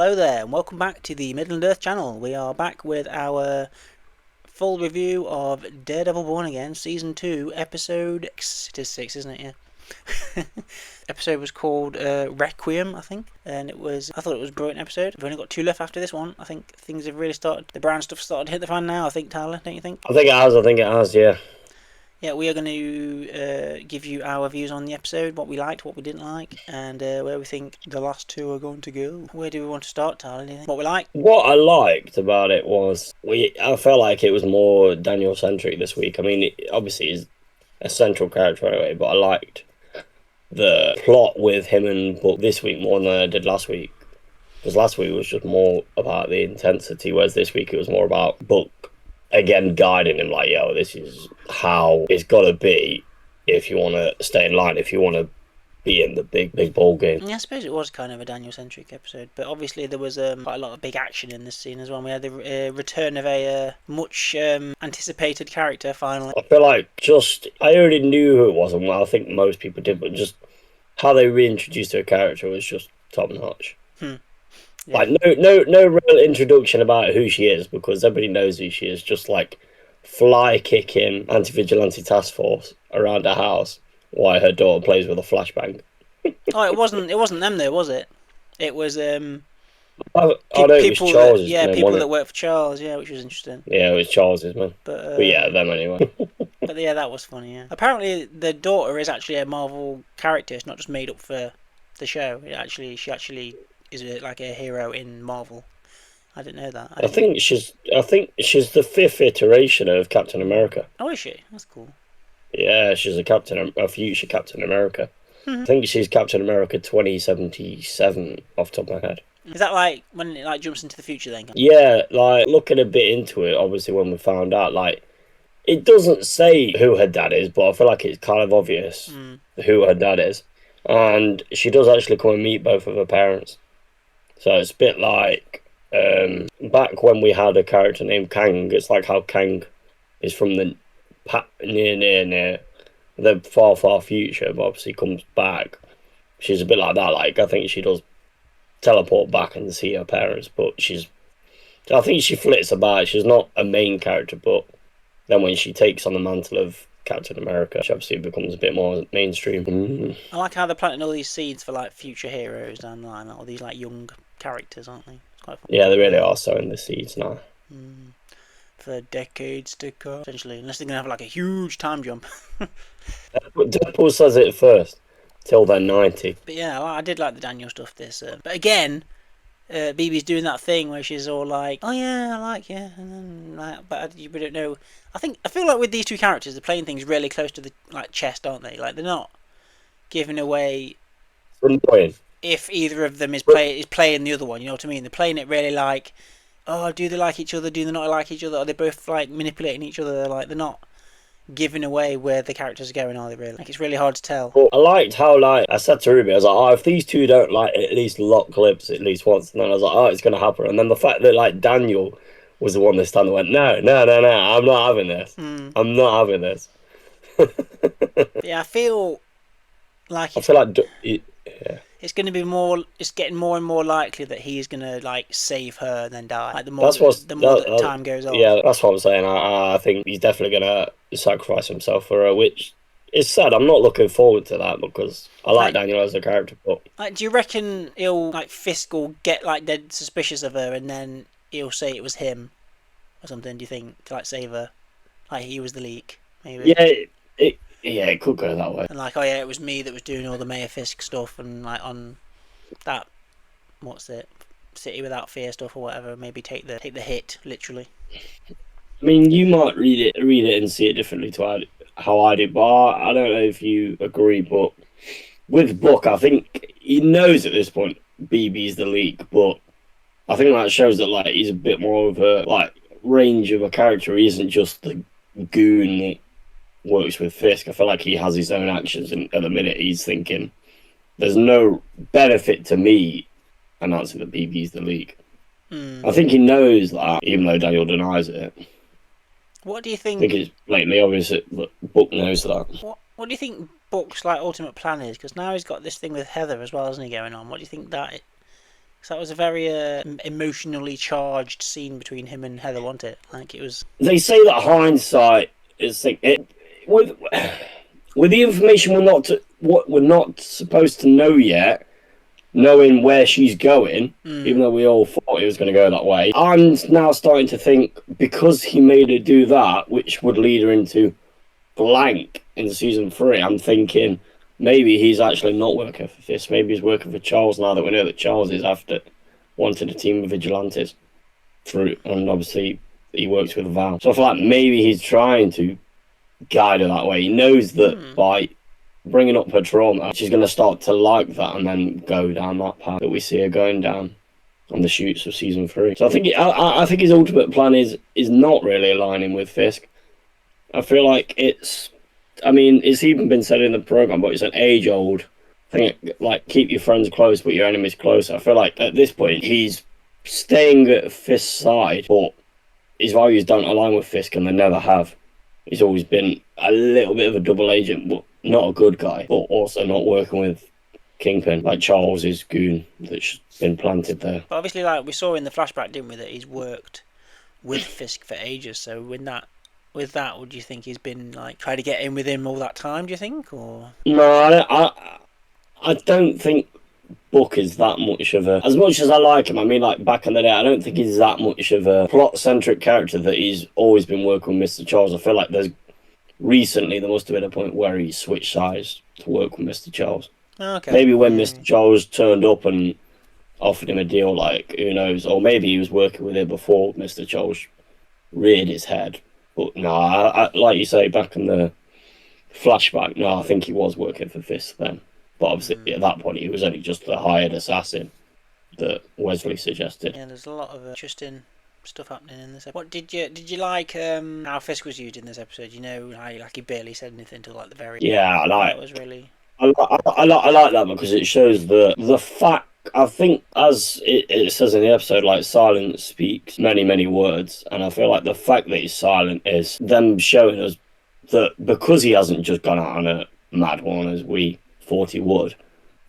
Hello there, and welcome back to the Midland Earth channel. We are back with our full review of Daredevil Born Again, Season 2, Episode 6. It is 6, isn't it? Yeah. Episode was called Requiem, I think, and I thought it was a brilliant episode. We've only got 2 left after this one. I think things have really started, the brown stuff started to hit the fan now, I think, Tyler, don't you think? I think it has, yeah. Yeah, we are going to give you our views on the episode, what we liked, what we didn't like, and where we think the last 2 are going to go. Where do we want to start, Tyler? Do you think? What we like? What I liked about it was I felt like it was more Daniel centric this week. I mean, obviously he's a central character anyway, but I liked the plot with him and Book this week more than I did last week. Because last week was just more about the intensity, whereas this week it was more about Book again guiding him, like, yo, this is how it's got to be if you want to stay in line, if you want to be in the big ball game. Yeah, I suppose it was kind of a Daniel-centric episode, but obviously there was quite a lot of big action in this scene as well. We had the return of a much anticipated character finally. I feel like I already knew who it was, and well, I think most people did, but just how they reintroduced her character was just top notch. Yeah. Like no real introduction about who she is, because everybody knows who she is. Just like fly kicking anti-vigilante task force around her house while her daughter plays with a flashbang. Oh, it wasn't them though, was it? It was it was Charles's people that work for Charles, yeah, which was interesting. Yeah, it was Charles's, man. But yeah, them anyway. But yeah, that was funny. Yeah. Apparently, the daughter is actually a Marvel character. It's not just made up for the show. She actually is like a hero in Marvel. I didn't know that. I think she's the 5th iteration of Captain America. Oh, is she? That's cool. Yeah, she's a future Captain America. I think she's Captain America 2077 off the top of my head. Is that like when it like jumps into the future then? Yeah, like looking a bit into it, obviously when we found out, like it doesn't say who her dad is, but I feel like it's kind of obvious who her dad is. And she does actually come and meet both of her parents. So it's a bit like back when we had a character named Kang. It's like how Kang is from the near the far future, but obviously comes back. She's a bit like that. Like I think she does teleport back and see her parents, but I think she flits about. She's not a main character, but then when she takes on the mantle of Captain America, she obviously becomes a bit more mainstream. I like how they're planting all these seeds for like future heroes down the line, all these like young characters, aren't they? It's quite fun. Yeah, they really are sowing the seeds now. For decades to come, essentially, unless they're gonna have like a huge time jump. Deadpool says it first, till they're 90. But yeah, I did like the Daniel stuff. But again, BB's doing that thing where she's all like, "Oh yeah, I like you," and then like, but we don't know. I feel like with these 2 characters, they're playing things really close to the like chest, aren't they? Like they're not giving away if either of them is playing the other one. You know what I mean? They're playing it really like, oh, do they like each other? Do they not like each other? Are they both like manipulating each other? Like they're not giving away where the characters are going, are they really? Like it's really hard to tell. Well, I liked how, like, I said to Ruby, I was like, oh, if these 2 don't like at least lock lips at least once, and then I was like, oh, it's gonna happen. And then the fact that like Daniel was the one this time that went, no, I'm not having this. I'm not having this. Yeah, I feel like it's going to be more. It's getting more and more likely that he is going to like save her and then die. Like the more that time goes on. Yeah, that's what I'm saying. I think he's definitely going to sacrifice himself for her, which is sad. I'm not looking forward to that because I like Daniel as a character. But like, do you reckon he'll like Fisk will get like dead suspicious of her and then he'll say it was him or something? Do you think to like save her? Like he was the leak, maybe. Yeah, it could go that way. And like, oh yeah, it was me that was doing all the Mayor Fisk stuff, and like on that, what's it, City Without Fear stuff or whatever. Maybe take the hit literally. I mean, you might read it and see it differently to how I did, but I don't know if you agree. But with Book, I think he knows at this point BB's the leak, but I think that shows that like he's a bit more of a like range of a character. He isn't just the goon that works with Fisk. I feel like he has his own actions, and at the minute he's thinking there's no benefit to me announcing that BB's the leak. I think he knows that, even though Daniel denies it. What do you think? I think it's blatantly obvious that Book knows that. What do you think Book's like ultimate plan is? Because now he's got this thing with Heather as well, isn't he, going on? What do you think that So that was a very emotionally charged scene between him and Heather, wasn't it? Like it was. They say that hindsight is with the information what we're not supposed to know yet, knowing where she's going, even though we all thought it was going to go that way. I'm now starting to think because he made her do that, which would lead her into blank in season 3. I'm thinking maybe he's actually not working for Fisk. Maybe he's working for Charles now that we know that Charles is after wanting a team of vigilantes through, and obviously he works with Val. So I feel like maybe he's trying to guide her that way. He knows that by bringing up her trauma, she's going to start to like that and then go down that path that we see her going down on the shoots of season 3. So I think his ultimate plan is not really aligning with Fisk. I feel like it's even been said in the program, but it's an age-old thing, like keep your friends close but your enemies closer. I feel like at this point he's staying at Fisk's side, but his values don't align with Fisk, and they never have. He's always been a little bit of a double agent, but not a good guy, but also not working with Kingpin, like Charles's goon that's been planted there. But obviously, like we saw in the flashback, didn't we, that he's worked with Fisk for ages. So with that, would you think he's been like trying to get in with him all that time? Do you think, or no? I don't think Book is that much of a. As much as I like him, I mean, like back in the day, I don't think he's that much of a plot-centric character that he's always been working with Mr. Charles. I feel like there must have been a point where he switched sides to work with Mr. Charles. okay, Maybe when Mr. Charles turned up and offered him a deal, like who knows, or maybe he was working with him before Mr. Charles reared his head. But no, I like you say, back in the flashback, no, I think he was working for Fisk then. But obviously, at that point, he was only just the hired assassin that Wesley suggested. Yeah, there's a lot of interesting stuff happening in this episode. What did you like how Fisk was used in this episode? You know, how like he barely said anything until like the very end. Yeah, That was really. I like that because it shows the fact. I think, as it says in the episode, like silence speaks many, many words, and I feel like the fact that he's silent is them showing us that because he hasn't just gone out on a mad one as we thought he would,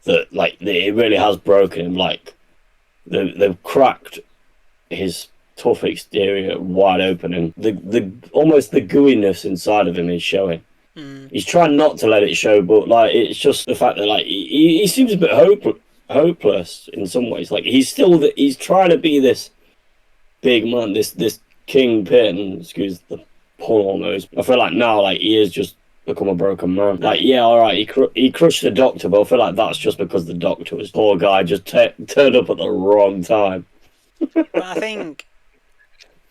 that like it really has broken him. Like they've cracked his tough exterior wide open, and the almost the gooiness inside of him is showing. He's trying not to let it show, but like it's just the fact that like he seems a bit hopeless in some ways. Like he's trying to be this big man, this Kingpin, excuse the pun almost. I feel like now like he has just become a broken man. Like yeah, all right, he crushed the doctor, but I feel like that's just because the doctor was poor guy just turned up at the wrong time. But I think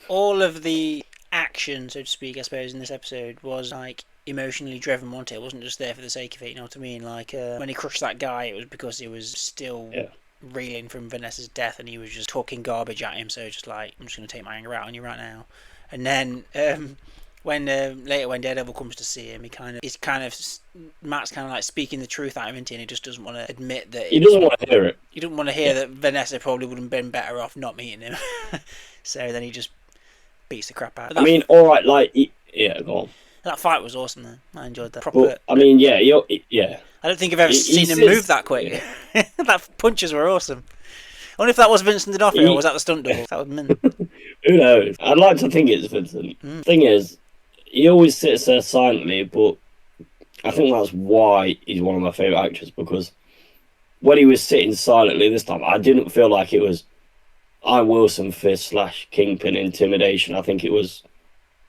all of the action, so to speak, I suppose, in this episode was like emotionally driven, wasn't it? It wasn't just there for the sake of it, you know what I mean? Like when he crushed that guy, it was because he was still reeling from Vanessa's death, and he was just talking garbage at him. So just like, I'm just going to take my anger out on you right now. And then when later when Daredevil comes to see him, Matt's kind of like speaking the truth at him, isn't he? And he just doesn't want to admit that he doesn't want to hear it. He doesn't want to hear that Vanessa probably would have been better off not meeting him. So then he just beats the crap out of him. I mean, all right, like yeah, go on. That fight was awesome, though. I enjoyed that. But, I mean, yeah. I don't think I've ever seen him move that quick. Yeah. That punches were awesome. I wonder if that was Vincent D'Onofrio or was that the stunt double? That was mint. Who knows? I'd like to think it's Vincent. Thing is, he always sits there silently, but I think that's why he's one of my favourite actors, because when he was sitting silently this time, I didn't feel like it was I'm Wilson Fisk / Kingpin intimidation. I think it was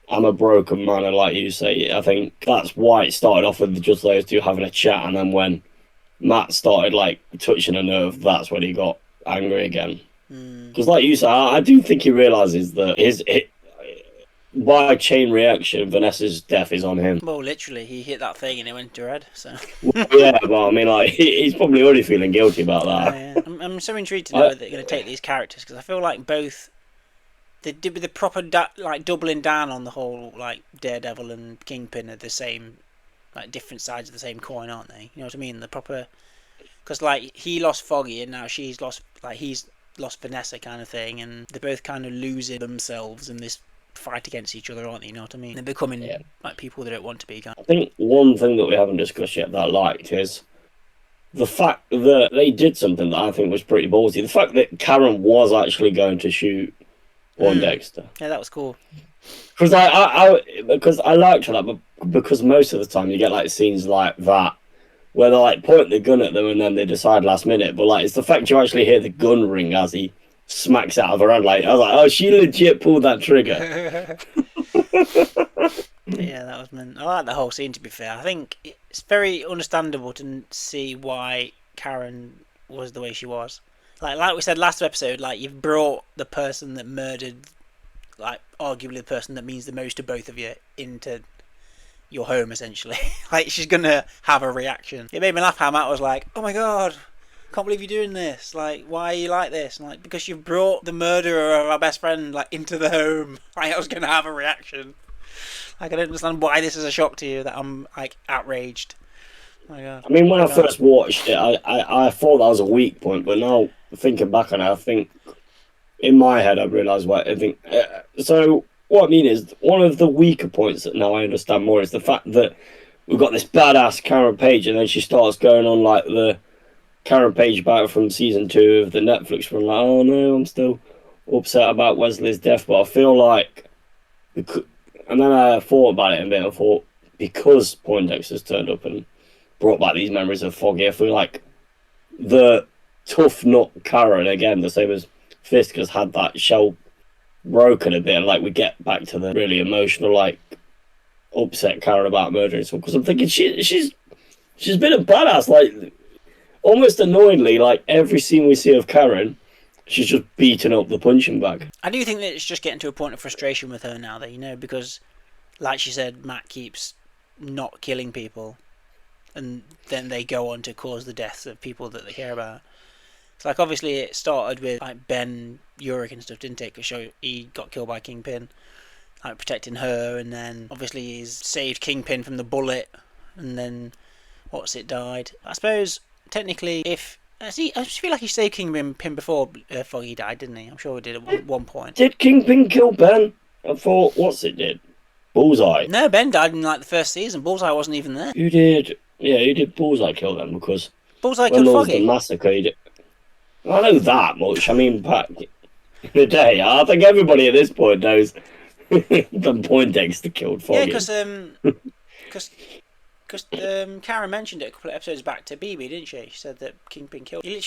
I'm a broken man, and like you say, I think that's why it started off with just those two having a chat, and then when Matt started like touching a nerve, that's when he got angry again. Because like you said, I do think he realises that by chain reaction, Vanessa's death is on him. Well, literally, he hit that thing and it went to her head. So. Yeah, but I mean, like he's probably already feeling guilty about that. Yeah. I'm so intrigued to know where they're going to take these characters, because I feel like both. They did with the proper like doubling down on the whole like Daredevil and Kingpin are the same, like different sides of the same coin, aren't they? You know what I mean? The proper, because like he lost Foggy and now he's lost Vanessa kind of thing, and they're both kind of losing themselves in this fight against each other, aren't they? You know what I mean? They're becoming like people they don't want to be. I think one thing that we haven't discussed yet that I liked is the fact that they did something that I think was pretty ballsy. The fact that Karen was actually going to shoot Poindexter. Yeah, that was cool. Because because I liked that, but because most of the time you get like scenes like that where they like point the gun at them and then they decide last minute. But like it's the fact you actually hear the gun ring as he smacks out of her hand. Like I was like, oh, she legit pulled that trigger. Yeah, that was meant. I like the whole scene. To be fair, I think it's very understandable to see why Karen was the way she was. Like we said last episode, like you've brought the person that murdered, like arguably the person that means the most to both of you, into your home essentially. Like she's gonna have a reaction. It made me laugh how Matt was like, "Oh my god, can't believe you're doing this. Like, why are you like this?" And like, because you've brought the murderer of our best friend like into the home. Like I was gonna have a reaction. Like I don't understand why this is a shock to you that I'm like outraged. Oh my god. I mean, when I first watched it, I thought that was a weak point, but now thinking back on it, I think in my head I realised what I think. So what I mean is one of the weaker points that now I understand more is the fact that we've got this badass Karen Page, and then she starts going on like the Karen Page battle from season 2 of the Netflix run. Like, oh no, I'm still upset about Wesley's death, but I feel like, and then I thought about it a bit. I thought because Poindexter's turned up and brought back these memories of Foggy, I feel like the tough nut Karen again, the same as Fisk, has had that shell broken a bit, and like we get back to the really emotional, like upset Karen about murdering someone. Because I'm thinking she's been a badass, like almost annoyingly, like every scene we see of Karen, she's just beating up the punching bag. I do think that it's just getting to a point of frustration with her now, that because, like she said, Matt keeps not killing people, and then they go on to cause the deaths of people that they care about. It's like obviously it started with like Ben Urich and stuff, didn't it? Because he got killed by Kingpin, like protecting her, and then obviously he's saved Kingpin from the bullet, and then died. I suppose technically, if I just feel like he saved Kingpin before Foggy died, didn't he? I'm sure he did at one point. Did Kingpin kill Ben? I thought did. Bullseye. No, Ben died in like the first season. Bullseye wasn't even there. Who did? Yeah, who did Bullseye kill them? Because Bullseye when killed there was Foggy. the massacre, I know that much. I mean, back in the day, I think everybody at this point knows that Poindexter killed Foggy. Yeah, because Karen mentioned it a couple of episodes back to BB, didn't she? She said that Kingpin killed. He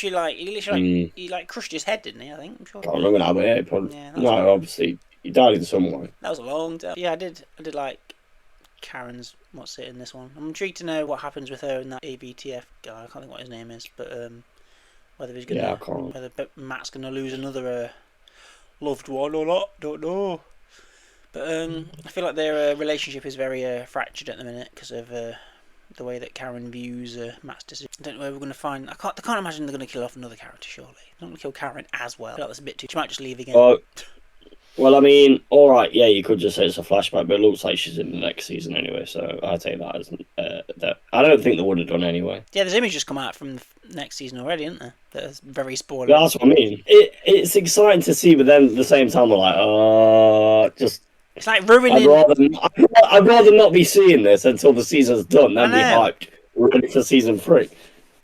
crushed his head, didn't he? I think. I'm sure. Can't remember that, but yeah, probably. Yeah, no, obviously he died in some way. That was a long time. Yeah, I did like Karen's in this one. I'm intrigued to know what happens with her and that ABTF guy. I can't think what his name is, but whether he's gonna, whether Matt's gonna lose another loved one or not, don't know. But I feel like their relationship is very fractured at the minute because of the way that Karen views Matt's decision. I don't know where we're going to find. I can't imagine they're going to kill off another character. Surely, they're not going to kill Karen as well. I feel like that's a bit too. She might just leave again. Well, I mean, all right, yeah, you could just say it's a flashback, but it looks like she's in the next season anyway. So I take that as that. I don't think they would have done anyway. Yeah, there's images come out from the next season already, isn't there? That's very spoiler. Yeah, that's what I mean. It's exciting to see, but then at the same time, we're like, just. It's like ruining. I'd rather not be seeing this until the season's done than be hyped ready for season 3.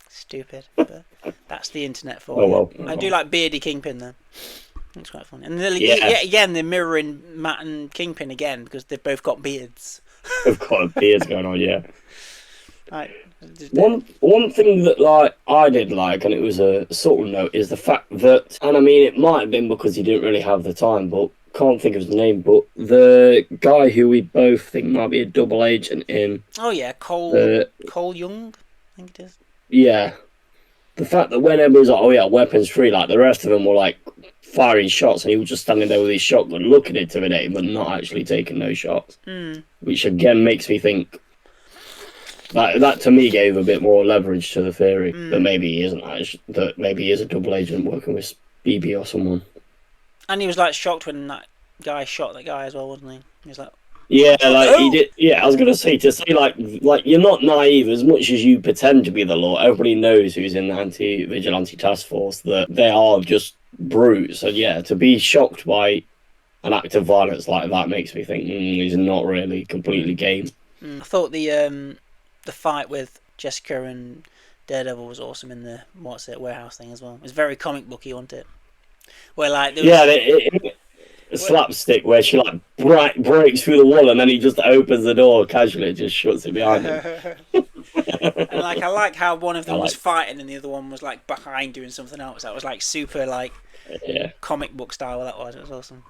Stupid, but that's the internet for you. I do like beardy Kingpin though. It's quite funny. And yet again, they're mirroring Matt and Kingpin again because they've both got beards. They've got beards going on, yeah. Right. One thing that I did like, and it was a subtle note, is the fact that, and I mean, it might have been because he didn't really have the time, but can't think of his name, but the guy who we both think might be a double agent in. Oh yeah, Cole Young, I think it is. Yeah. The fact that when everyone was like, oh yeah, weapons free, like the rest of them were like firing shots, and he was just standing there with his shotgun looking intimidating, but not actually taking those shots. Which again makes me think that to me gave a bit more leverage to the theory that maybe he isn't that maybe he is a double agent working with BB or someone. And he was like shocked when that guy shot that guy as well, wasn't he? He was like, yeah, like he did. Yeah, I was gonna say like you're not naive as much as you pretend to be the law. Everybody knows who's in the anti-vigilante task force that they are just brutes. And yeah, to be shocked by an act of violence like that makes me think he's not really completely game. I thought the fight with Jessica and Daredevil was awesome in the warehouse thing as well. It was very comic booky, wasn't it? Where like there was, Yeah, slapstick where she like breaks through the wall and then he just opens the door casually and just shuts it behind him. And like I like how one of them was like fighting and the other one was like behind doing something else. That was like super like comic book style. That was. It was awesome.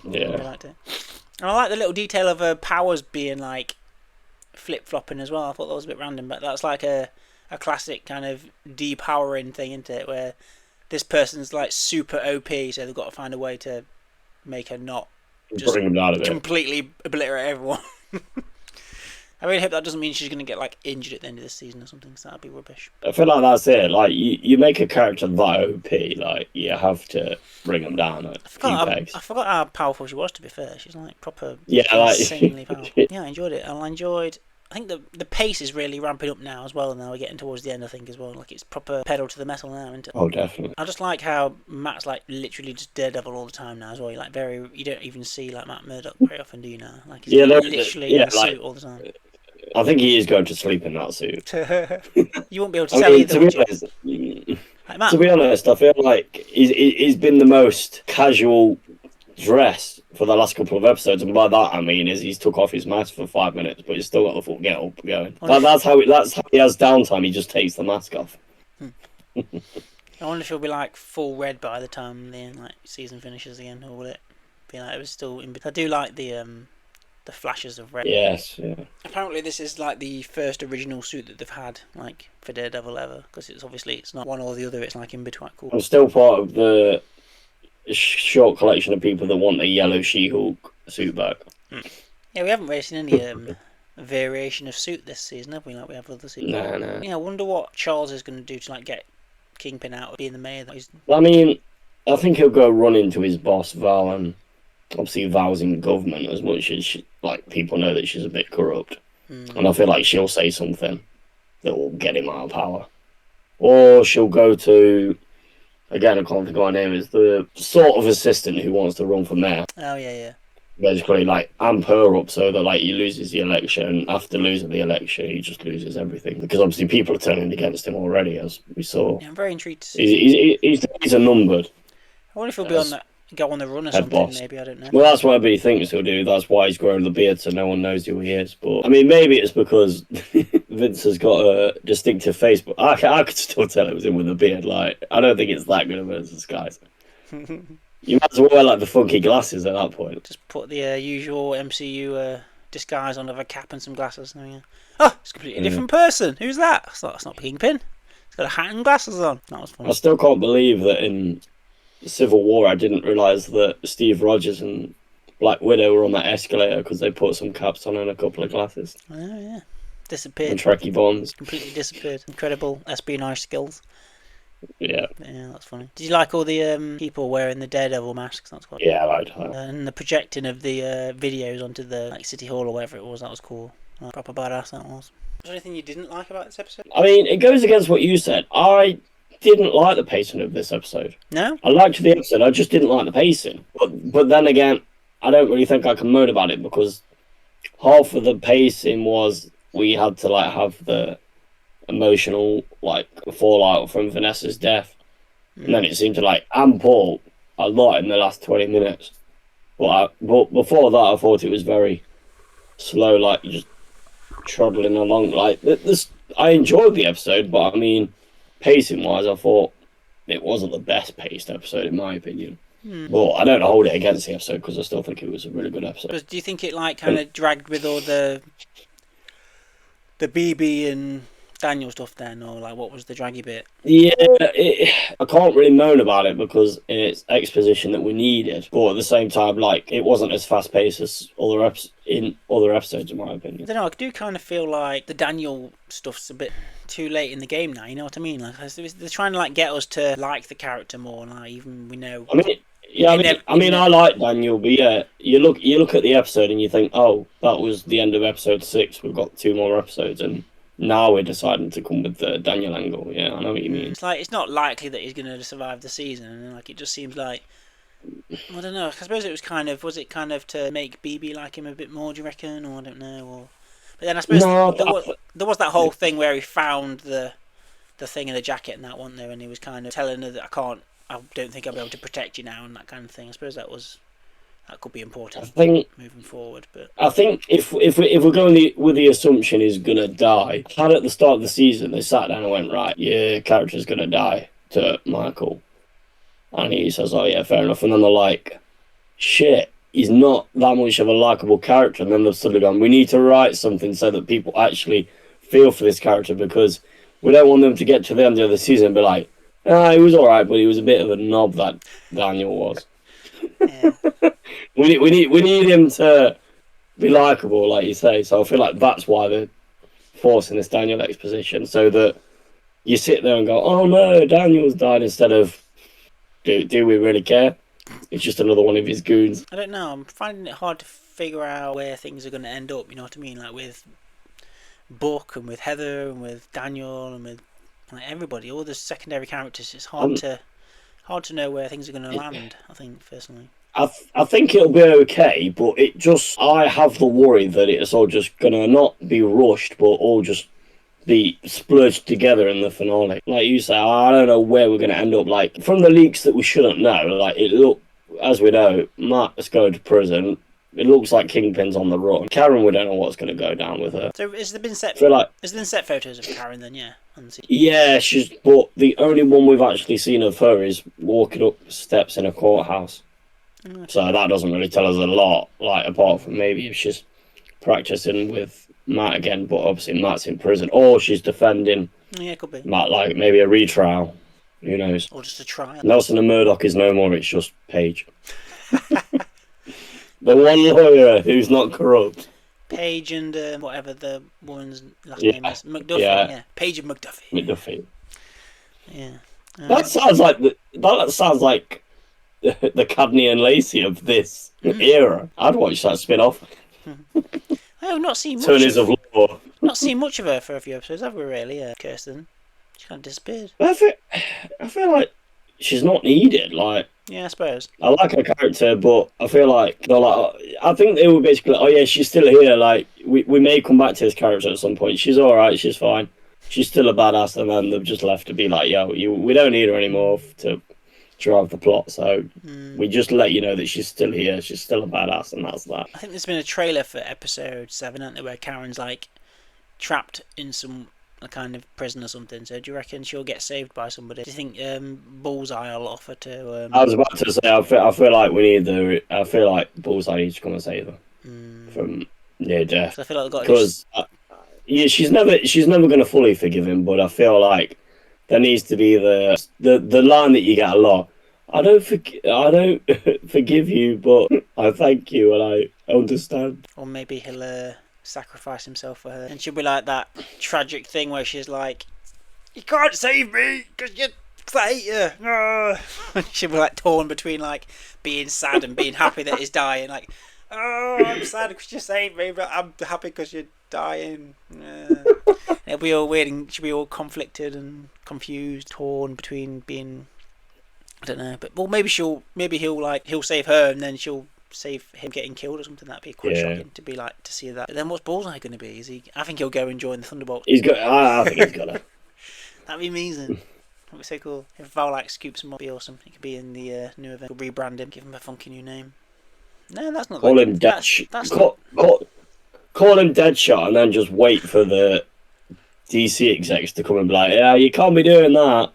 Yeah, I liked it. And I like the little detail of her powers being like flip flopping as well. I thought that was a bit random, but that's like a classic kind of depowering thing, isn't it? Where this person's like super OP, so they've got to find a way to make her not just completely obliterate everyone. I really hope that doesn't mean she's going to get like injured at the end of this season or something, so that'd be rubbish. I feel like that's it. Like you make a character that OP, like you have to bring them down a few pegs. I forgot how powerful she was. To be fair, she's like proper, insanely powerful. Yeah, I enjoyed it. I enjoyed. I think the pace is really ramping up now as well. Now we're getting towards the end, I think, as well. Like it's proper pedal to the metal now, isn't it? Oh, definitely. I just like how Matt's like literally just Daredevil all the time now as well. You're like you don't even see like Matt Murdock very often, do you now? Like he's literally in the suit all the time. I think he is going to sleep in that suit. You won't be able to tell either. To be honest, I feel like he's been the most casual dressed for the last couple of episodes, and by that I mean is he's took off his mask for 5 minutes, but he's still got the full get up going. That's how he has downtime. He just takes the mask off. I wonder if he'll be like full red by the time the season finishes again, or will it be like it was still in? I do like the flashes of red. Yes, yeah. Apparently, this is like the first original suit that they've had like for Daredevil ever, because it's not one or the other. It's like in between. Cool. I'm still part of the short collection of people that want the yellow She-Hulk suit back. Yeah, we haven't really seen any variation of suit this season, have we? Like we have other suits. No. Yeah, I wonder what Charles is going to do to like get Kingpin out of being the mayor. I mean, I think he'll go run into his boss Val, and obviously Val's in government as much as people know that she's a bit corrupt, and I feel like she'll say something that will get him out of power, or she'll go to. Again, I can't think of her name, is the sort of assistant who wants to run for mayor. Oh, yeah. Basically, amp her up so that, he loses the election, and after losing the election, he just loses everything. Because obviously people are turning against him already, as we saw. Yeah, I'm very intrigued to see. He's a numbered. I wonder if he'll go on the run or something, boss. Maybe, I don't know. Well, that's what everybody thinks he'll do. That's why he's growing the beard so no one knows who he is. But, I mean, maybe it's because Vince has got a distinctive face, but I could still tell it was him with a beard. I don't think it's that good of a disguise. You might as well wear, the funky glasses at that point. Just put the usual MCU disguise on, of a cap and some glasses. Oh, it's a completely different person. Who's that? That's not Kingpin. He's got a hat and glasses on. That was funny. I still can't believe that in Civil War I didn't realise that Steve Rogers and Black Widow were on that escalator because they put some caps on and a couple of glasses. Oh, yeah. Disappeared. And Trekkie bonds. Completely disappeared. Incredible espionage skills. Yeah. Yeah, that's funny. Did you like all the people wearing the Daredevil masks? That's quite I liked that. And the projecting of the videos onto the City Hall or whatever it was, that was cool. Proper badass that was. Was there anything you didn't like about this episode? I mean, it goes against what you said. I didn't like the pacing of this episode. No? I liked the episode, I just didn't like the pacing. But then again, I don't really think I can moan about it because half of the pacing was we had to have the emotional fallout from Vanessa's death. And then it seemed to amp up a lot in the last 20 minutes. But before that I thought it was very slow, just trundling along. I enjoyed the episode, but I mean, pacing wise, I thought it wasn't the best paced episode in my opinion. But I don't hold it against the episode because I still think it was a really good episode. Do you think it kind of dragged with all the BB and Daniel stuff then, or what was the draggy bit? Yeah, I can't really moan about it because it's exposition that we needed, but at the same time, it wasn't as fast paced as other episodes, in my opinion. I don't know. I do kind of feel like the Daniel stuff's a bit too late in the game now. You know what I mean? They're trying to get us to like the character more, and even we know. I like Daniel, but yeah, you look at the episode and you think, oh, that was the end of episode 6. We've got 2 more episodes, and now we're deciding to come with the Daniel angle. Yeah, I know what you mean. It's not likely that he's going to survive the season, and it just seems like, I don't know. I suppose it was kind of to make BB like him a bit more. Do you reckon, or I don't know, or. But then I suppose there was that whole thing where he found the the thing in the jacket and that, wasn't there? And he was kind of telling her that I don't think I'll be able to protect you now and that kind of thing. I suppose that could be important moving forward. But I think if we're going with the assumption he's gonna die, had at the start of the season they sat down and went, right, your character's gonna die to Michael, and he says, oh yeah, fair enough, and then they're like, shit, he's not that much of a likable character, and then they've suddenly gone, we need to write something so that people actually feel for this character, because we don't want them to get to the end of the season and be like, he was alright, but he was a bit of a knob, that Daniel was. yeah. we need him to be likable, like you say. So I feel like that's why they're forcing this Daniel exposition, so that you sit there and go, oh no, Daniel's died, instead of, do we really care? It's just another one of his goons. I don't know, I'm finding it hard to figure out where things are going to end up, you know what I mean? Like with Buck and with Heather and with Daniel and with like everybody, all the secondary characters. It's hard to know where things are going to land, I think, personally. I think it'll be okay, but I have the worry that it's all just going to not be rushed, but all just be splurged together in the finale. Like you say, I don't know where we're going to end up. Like, from the leaks that we shouldn't know, like, as we know, Matt's going to prison. It looks like Kingpin's on the run. Karen, we don't know what's going to go down with her. So has there been set photos of Karen then? Yeah. Yeah, but the only one we've actually seen of her is walking up steps in a courthouse. Okay. So that doesn't really tell us a lot, like, apart from maybe if she's practicing with Matt again, but obviously Matt's in prison, or she's defending could be. Matt, like maybe a retrial. Who knows? Or just a trial. Nelson and Murdock is no more, it's just Paige. The one lawyer who's not corrupt. Paige and whatever the woman's last name is. McDuffie, yeah. Paige and McDuffie. McDuffie. Yeah. That sounds like the Cadney and Lacey of this era. I'd watch that spin-off. I've not seen much Turners of Law. Not seen much of her for a few episodes, have we really? Kirsten. She kind of disappeared. I feel like she's not needed, like... Yeah, I suppose. I like her character, but I feel like they're like, I think they were basically, oh yeah, she's still here. Like, we may come back to this character at some point. She's all right. She's fine. She's still a badass, and then they've just left to be like, yo, we don't need her anymore to drive the plot. So we just let you know that she's still here. She's still a badass, and that's that. I think there's been a trailer for episode 7, hasn't there, where Karen's like trapped in a kind of prison or something. So do you reckon she'll get saved by somebody? Do you think Bullseye will offer to? I was about to say, I feel like I feel like Bullseye needs to come and save her from near death. So I feel like they've got because she's never going to fully forgive him. But I feel like there needs to be the line that you get a lot. I don't forgive you, but I thank you and I understand. Or maybe he'll sacrifice himself for her, and she'll be like that tragic thing where she's like, you can't save me because you're traitor. And she'll be like torn between like being sad and being happy that he's dying, like, oh, I'm sad because you saved me, but I'm happy because you're dying. It'll be all weird, and she'll be all conflicted and confused, torn between being, I don't know, but well, maybe he'll save her and then she'll save him getting killed or something. That'd be quite shocking to see that. But then what's Bullseye going to be? I think he'll go and join the Thunderbolt. I think he's gonna. That'd be amazing. That'd be so cool. If Val like scoops him up, or something, he could be in the new event. We'll rebrand him, give him a funky new name. No, that's not. Call him Deadshot. Call him Deadshot, and then just wait for the DC execs to come and be like, yeah, you can't be doing that.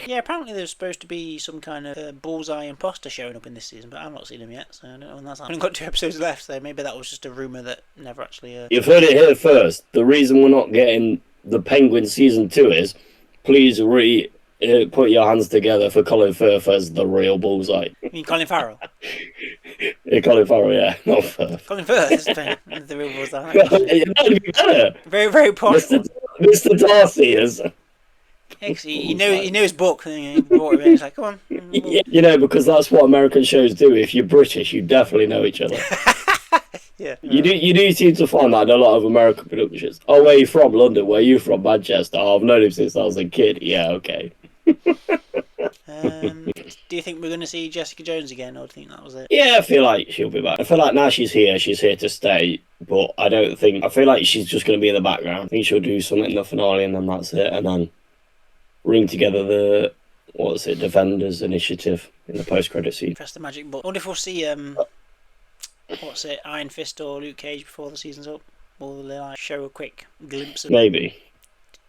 Yeah, apparently there's supposed to be some kind of Bullseye imposter showing up in this season, but I've not seen him yet, so I don't know when that's happening. I've only got 2 episodes left, so maybe that was just a rumour that never actually... You've heard it here first. The reason we're not getting the Penguin Season 2 is, please put your hands together for Colin Firth as the real Bullseye. You mean Colin Farrell? Yeah, Colin Farrell, yeah, not Firth. Colin Firth is the real Bullseye. That'd be better. Very, very possible. Mr. Darcy is... Yeah, he knows book. He brought him in. He's like, come on. Yeah, you know, because that's what American shows do. If you're British, you definitely know each other. Yeah. You do seem to find that in a lot of American productions. Oh, where are you from? London. Where are you from? Manchester. Oh, I've known him since I was a kid. Yeah, okay. Do you think we're going to see Jessica Jones again, or do you think that was it? Yeah, I feel like she'll be back. I feel like now she's here to stay. but I don't think. I feel like she's just going to be in the background. I think she'll do something in the finale, and then that's it. And then ring together the Defenders Initiative in the post-credit scene. Press the magic button. I wonder if we'll see Iron Fist or Luke Cage before the season's up. Or they like show a quick glimpse of maybe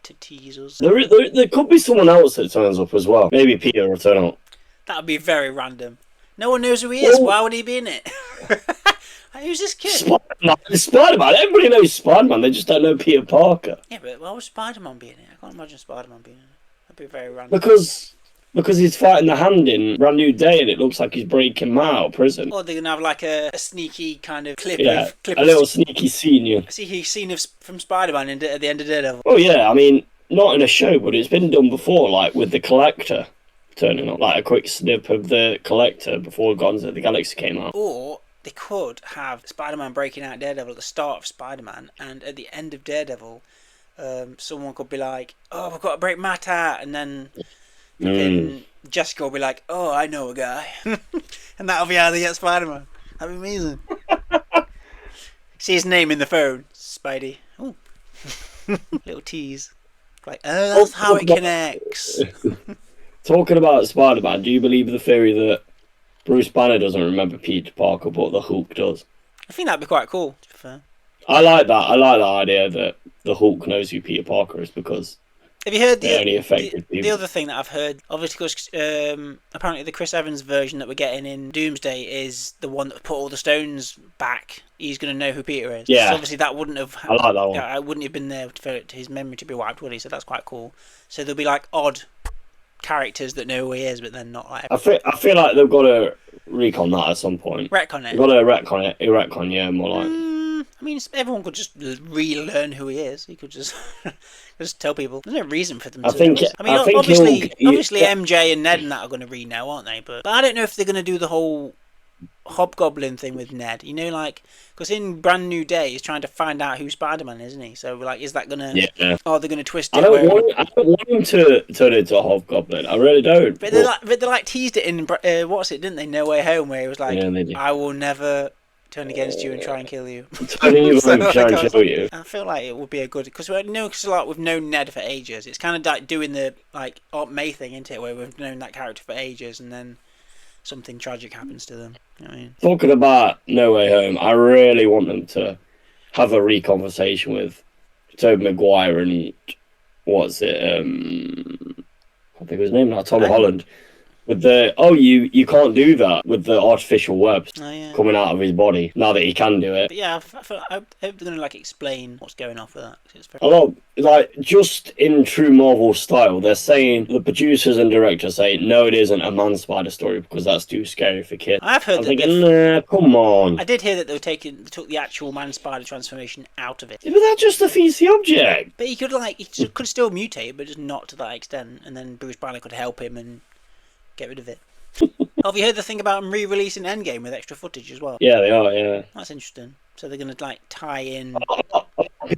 to tease us. There could be someone else that turns up as well. Maybe Peter will turn up. That would be very random. No one knows who he is. Why would he be in it? Who's this kid? Spider-Man. Everybody knows Spider-Man. They just don't know Peter Parker. Yeah, but why would Spider-Man be in it? I can't imagine Spider-Man being in it. That'd be very random. Because he's fighting the Hand in Brand New Day, and it looks like he's breaking him out of prison. Or they're gonna have like a sneaky kind of clip. Yeah, a little sneaky scene. Yeah. See, he's seen from Spider-Man at the end of Daredevil. Oh yeah, I mean, not in a show, but it's been done before, like with the Collector turning up, like a quick snip of the Collector before Guardians of the Galaxy came out. Or they could have Spider-Man breaking out Daredevil at the start of Spider-Man, and at the end of Daredevil, someone could be like, "Oh, we've got to break Matt out," and then Jessica will be like, "Oh, I know a guy," and that'll be how they get Spider-Man. That'd be amazing. See his name in the phone, Spidey. Oh, little tease. Like, oh, that's how it connects. Talking about Spider-Man, do you believe the theory that Bruce Banner doesn't remember Peter Parker, but the Hulk does? I think that'd be quite cool, to be fair. I like that. I like that idea that the Hulk knows who Peter Parker is, because have you heard the other thing that I've heard? Obviously, because apparently the Chris Evans version that we're getting in Doomsday is the one that put all the stones back. He's going to know who Peter is. Yeah. So obviously that wouldn't have. I like that one. I wouldn't have been there for his memory to be wiped, would he? So that's quite cool. So there'll be like odd characters that know who he is, but then not like. I feel like they've got to recon that at some point. Retcon it. They've got to retcon, yeah, more like. I mean, everyone could just relearn who he is. He could just tell people. There's no reason for them to. I mean, obviously MJ and Ned and that are going to re-know, aren't they? But I don't know if they're going to do the whole Hobgoblin thing with Ned. You know, like, because in Brand New Day, he's trying to find out who Spider-Man is, isn't he? So, like, is that going to... Yeah. Are they going to twist it? I don't want him to turn into a Hobgoblin. I really don't. But they like teased it in, didn't they? No Way Home, where he was like, I will never turn against you and try and kill you. Turn evil and try and kill you. I feel like it would be a good... Because like, we've known Ned for ages. It's kind of like doing the, like, Aunt May thing, isn't it? Where we've known that character for ages, and then something tragic happens to them. You know what I mean? Talking about No Way Home, I really want them to have a reconversation with Tobey Maguire and what's it? I can't think of his name now. Tom Holland. With the you can't do that with the artificial webs coming out of his body now that he can do it. But yeah, I hope they're gonna like explain what's going on with that. It's very... Although, like, just in true Marvel style, they're saying, the producers and directors say, no, it isn't a man spider story because that's too scary for kids. I've heard come on. I did hear that they took the actual man spider transformation out of it. Yeah, but that's just a feisty object. But he could still mutate, but just not to that extent, and then Bruce Banner could help him and get rid of it. Have you heard the thing about them re-releasing Endgame with extra footage as well? Yeah, they are, yeah. That's interesting. So they're going to, like, tie in...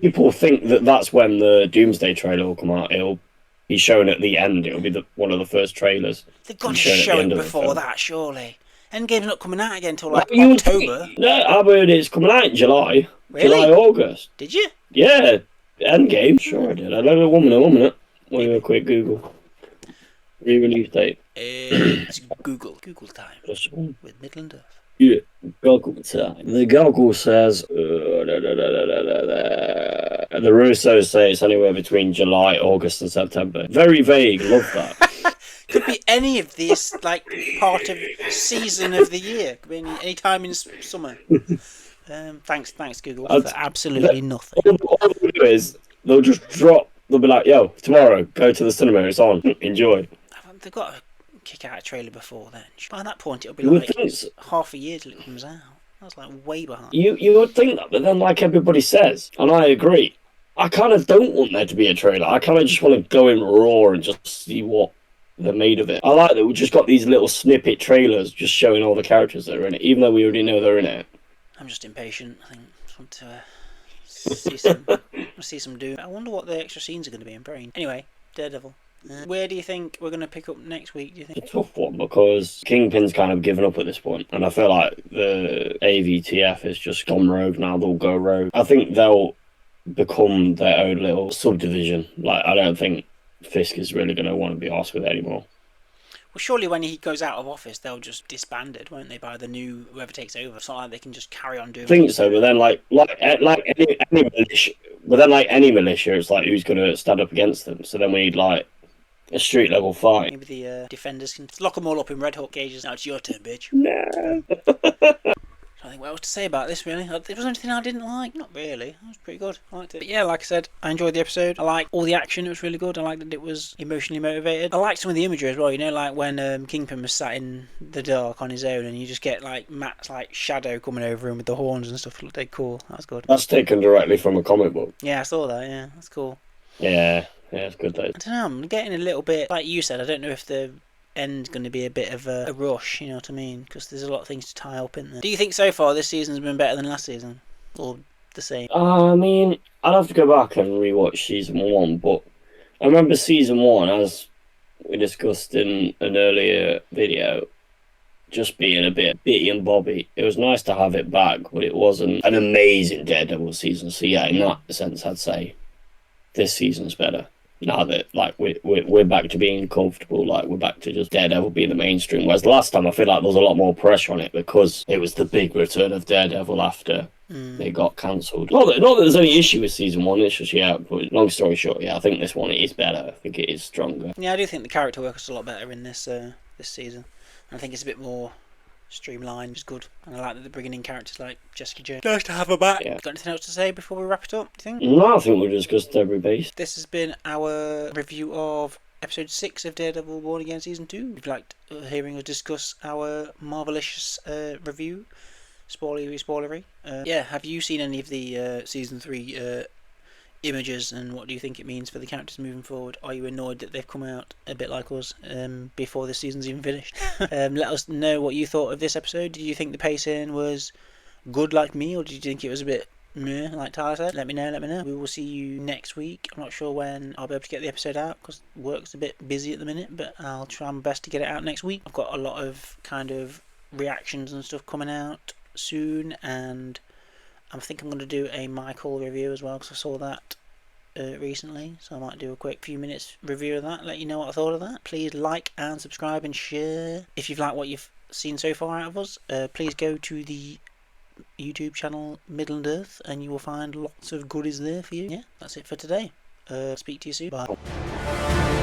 People think that that's when the Doomsday trailer will come out. It'll be shown at the end. It'll be one of the first trailers. They've got to show it before that, surely. Endgame's not coming out again until, like, October. No, I've heard it's coming out in July. Really? July, August. Did you? Yeah, Endgame. Sure I did. I don't know one minute. We'll do a quick Google. Re-release date. It's Google time with Midland Duff. Yeah, Google time. The Google says the Russos say it's anywhere between July, August, and September. Very vague. Love that. Could be any of these, like, part of season of the year. Could be any time in summer. Thanks, Google, for absolutely nothing. All they'll do is they'll just drop. They'll be like, "Yo, tomorrow, go to the cinema. It's on. Enjoy." They've got to kick out a trailer before then. By that point, it'll be like half a year till it comes out. That's like way behind. You would think that, but then, like everybody says, and I agree, I kind of don't want there to be a trailer. I kind of just want to go in raw and just see what they're made of it. I like that we just got these little snippet trailers just showing all the characters that are in it, even though we already know they're in it. I'm just impatient. I think I just want to see some Doom. I wonder what the extra scenes are going to be in Brain. Anyway, Daredevil. Where do you think we're going to pick up next week, do you think? It's a tough one because Kingpin's kind of given up at this point, and I feel like the AVTF has just gone rogue now. They'll go rogue. I think they'll become their own little subdivision. Like, I don't think Fisk is really going to want to be arsed with it anymore. Well, surely when he goes out of office, they'll just disband it, won't they, by the new whoever takes over? It's not like they can just carry on doing. I think so, but then like any militia, any militia, it's like who's going to stand up against them? So then we need like a street level fight. Maybe the defenders can lock them all up in Red Hawk cages. Now it's your turn, bitch. No. I think what else to say about this, really. There was anything I didn't like. Not really. It was pretty good. I liked it. But yeah, like I said, I enjoyed the episode. I liked all the action. It was really good. I liked that it was emotionally motivated. I liked some of the imagery as well. You know, like when Kingpin was sat in the dark on his own, and you just get like Matt's like shadow coming over him with the horns and stuff. It looked cool. That was good. That's taken directly from a comic book. Yeah, I saw that. Yeah, that's cool. Yeah, it's good though. I don't know. I'm getting a little bit like you said. I don't know if the end's going to be a bit of a rush, you know what I mean? Because there's a lot of things to tie up in there. Do you think so far this season's been better than last season? Or the same? I mean, I'd have to go back and rewatch season 1, but I remember season 1, as we discussed in an earlier video, just being a bit bitty and bobby. It was nice to have it back, but it wasn't an amazing Daredevil season. So yeah, in that sense, I'd say this season's better. Now that like we're back to being comfortable, like we're back to just Daredevil being the mainstream. Whereas last time I feel like there was a lot more pressure on it because it was the big return of Daredevil after they got cancelled. Not that there's any issue with season 1, it's just but long story short, yeah, I think this one is better. I think it is stronger. Yeah, I do think the character work is a lot better in this this season. And I think it's a bit more streamlined, which is good. And I like that they're bringing in characters like Jessica Jones. Nice to have her back. Yeah. Got anything else to say before we wrap it up, do you think? No, I think we've discussed every base. This has been our review of episode 6 of Daredevil Born Again season 2. If you'd like hearing us discuss our marvelous review, spoilery. Yeah, have you seen any of the season 3 images, and what do you think it means for the characters moving forward? Are you annoyed that they've come out a bit like us before the season's even finished? Let us know what you thought of this episode. Did you think the pacing was good like me, or did you think it was a bit meh like Tyler said? Let me know. We will see you next week. I'm not sure when I'll be able to get the episode out because work's a bit busy at the minute, but I'll try my best to get it out next week. I've got a lot of kind of reactions and stuff coming out soon, and I think I'm going to do a Michael review as well because I saw that recently, so I might do a quick few minutes review of that, let you know what I thought of that. Please like and subscribe and share. If you've liked what you've seen so far out of us, please go to the YouTube channel Middle Earth and you will find lots of goodies there for you. Yeah, that's it for today. Speak to you soon. Bye.